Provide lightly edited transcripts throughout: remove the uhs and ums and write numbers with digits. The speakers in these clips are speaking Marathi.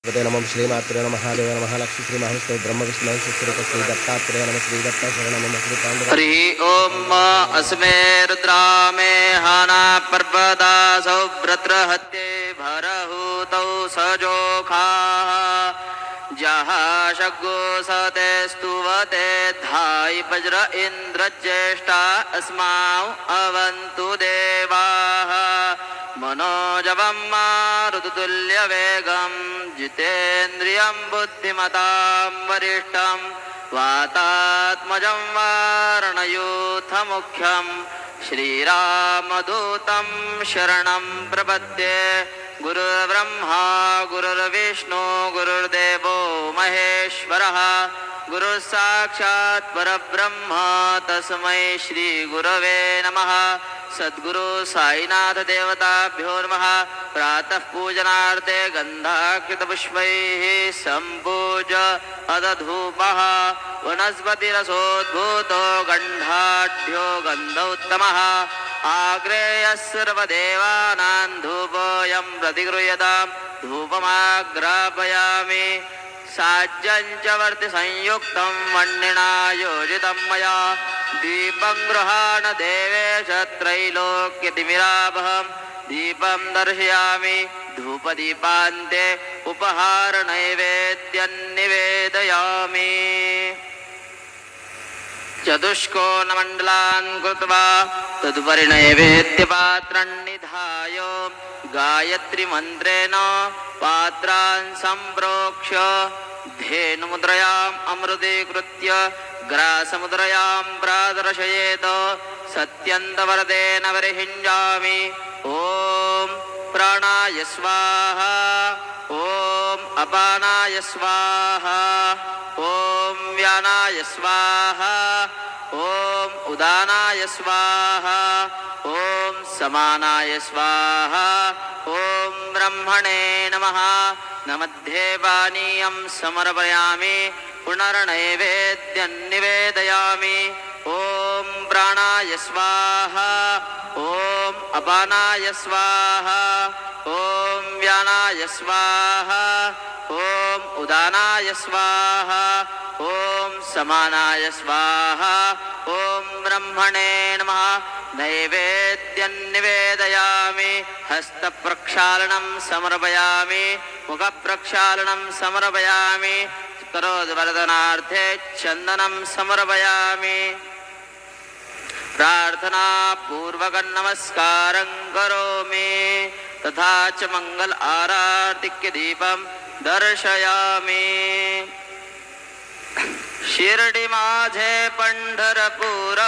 नमः श्रीमात्रे नमः महादेव नमः लक्ष्मी श्री महाविष्णु ब्रह्म विष्णु महेश्वर श्री दत्तात्रेय नमः श्री दत्ता शरणं नमः श्री पांडुरंग। हरि ओम अस्मे रुद्रामे हाना पर्वदा सौभ्रत्र हत्ये भरहूतौ सजोखा जहा शग्गो सते स्तुवते धाय वज्र इंद्र ज्येष्ठा अस्माउ अवन्तु देवाः मनोजवं मारुततुल्य वेगं जितेन्द्रियं बुद्धिमतां वरिष्ठं वातात्मजं वारणयूथमुख्यं श्रीरामदूतं शरणं प्रपद्ये। गुरुर्ब्रह्मा गुरुर्विष्णु गुरुर्देवो महेश्वरः गुरुसाक्षात् परब्रह्म तस्मै श्री गुरवे नमः। सद्गुरु साईनाथ देवताभ्यो नमः। प्रातः पूजनार्थे गन्धाकृतपुष्पैः सम्पूज्य अदधूपः वनस्पतिरसोद्भूतो गन्धाढ्यो गन्धोत्तमः आग्रेयः सर्वदेवानां धूपोऽयं प्रतिगृह्यतां धूपमाग्रापयामि। साज्यं च वर्तिसंयुक्तं वह्निना योजितं मया दीपं गृहाण देवेश त्रैलोक्यतिमिरापहं दीपं दर्शयामि धूपदीपान्ते उपहारनैवेद्यं निवेदयामि। चतुष्कोणमण्डलान् कृत्वा तदुपरि नैवेद्यपात्रं निधाय गायत्रीमन्त्रेण पात्रान् सम्प्रोक्ष्य धेनुमुद्रयाम् अमृतीकृत्य ग्रासमुद्रयां प्रादर्शयेत सत्यन्तवरदेन परिहिञ्जामि। ॐ प्राणाय स्वाहा ॐ अपानाय स्वाहा ॐ व्यानाय स्वाहा ॐ उदानाय स्वाहा ॐ समानाय स्वाहा ॐ ब्रह्मणे नमः। नमध्ये पानीयं समर्पयामि पुनर्नैवेद्यं निवेदयामि। ॐ प्राणाय स्वाहा ॐ अपानाय स्वाहा ॐ व्यानाय स्वाहा ॐ उदानाय स्वाहा ॐ समानाय स्वाहा ॐ ब्रह्मणे नमः। नैवेद्यं निवेदयामि हस्तप्रक्षालनं समर्पयामि मुखप्रक्षालनं समर्पयामि करोद्वर्धनार्थे चन्दनं समर्पयामि। प्रार्थनापूर्वकं नमस्कारं करोमि तथा च मंगल आरातिक्य दीपं दर्शयामि। शिर्डी माझे पंढरपूर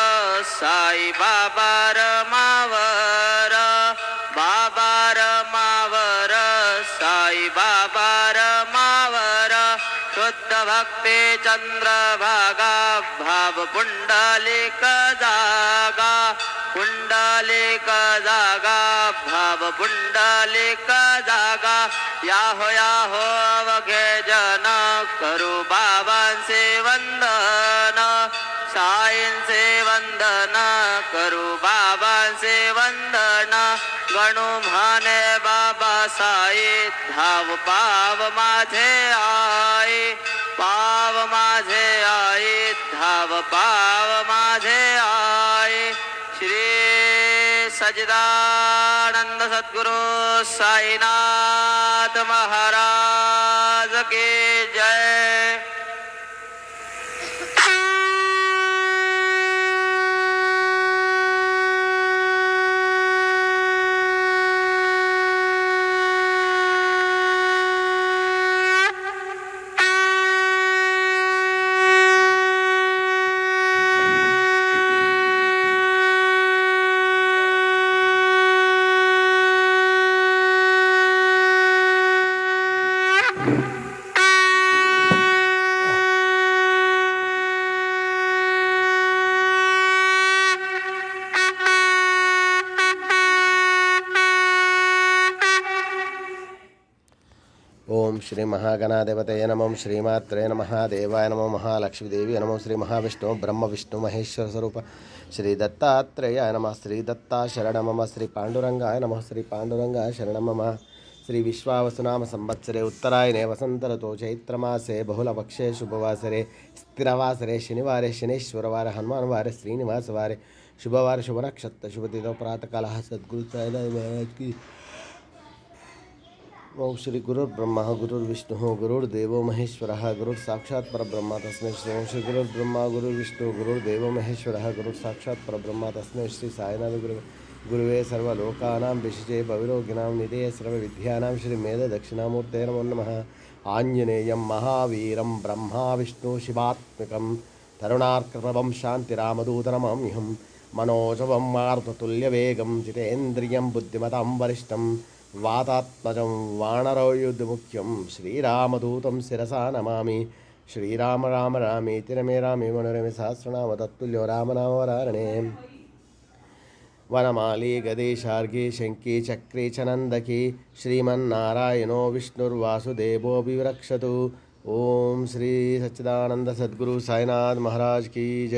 साई बाबा रमावर बाबा रमावर साई बाबा रमावर शुद्ध भक्ती चंद्रभागा भाव पुंडलिक जागा पुंडलिक जागा भाव पुंडलिक जागा। याहो अवघे जन करू बाबांचे वंदन साईंचे वंदन करू बाबांचे वंदन गणू म्हणे बाबा साई धाव पाव माझे आई पाव माझे आई धाव पाव माझे आई। श्री सच्चिदानंद सद्गुरु साईनाथ महाराज की जय। ओम श्री महागणाधिपतये नमः श्रीमात्रे नमः देवाय नमः महालक्ष्मीदेवी नमः श्री महाविष्णु ब्रह्म विष्णु महेश्वर स्वरूप श्री दत्तात्रेयाय नमः श्री दत्ता शरणं मम श्री पांडुरंगाय नमः श्री पांडुरंगाय शरणं मम श्री विश्वावसुनाम संवत्सरे उत्तरायणे वसंतऋतौ चैत्रमासे बहुलपक्षे शुभवासरे स्थिरवासरे शनिवारे शनेश्वरवार हनुमानवार श्रीनिवासवारे शुभवार शुभनक्षत्र शुभतिथौ प्रातःकालः सद्गुरु साईनाथ महाराज की। ओम श्री गुरुर्ब्रह्मा गुरुर्विष्णुः गुरुर्देवो महेश्वरः गुरुर्साक्षात् परब्रह्म तस्मै श्री ओम श्री गुरुर्ब्रह्मा गुरुर्विष्णुः गुरुर्देवो महेश्वरः गुरुर्साक्षात् परब्रह्म तस्मै श्री साईनाथ गुरुवे सर्वलोकानां विशजे भविरोगिणां निधये सर्वविद्यानां श्री मेधदक्षिणामूर्ते नमो नमः। आञ्जनेयं महावीरं ब्रह्मा विष्णु शिवात्मकं तरुणार्कप्रभं शान्तिरामदूतनमाम्यहं मनोजवं मारुततुल्यवेगं जितेन्द्रियं बुद्धिमतां वरिष्ठं वातात्मजं वानरयुधमुख्यं श्रीरामदूतं शिरसा नमामि। श्रीराम राम रामेति रमे रामे मनोरमे सहस्रनाम तत्तुल्यो रामनामवरानने। वनमाली गदेशार्गी शङ्की चक्री च नन्दकी श्रीमन्नारायणो विष्णुर्वासुदेवो विवरक्षतु। ओम श्री सच्चिदानंद सद्गुरु साईनाथ महाराज की जय।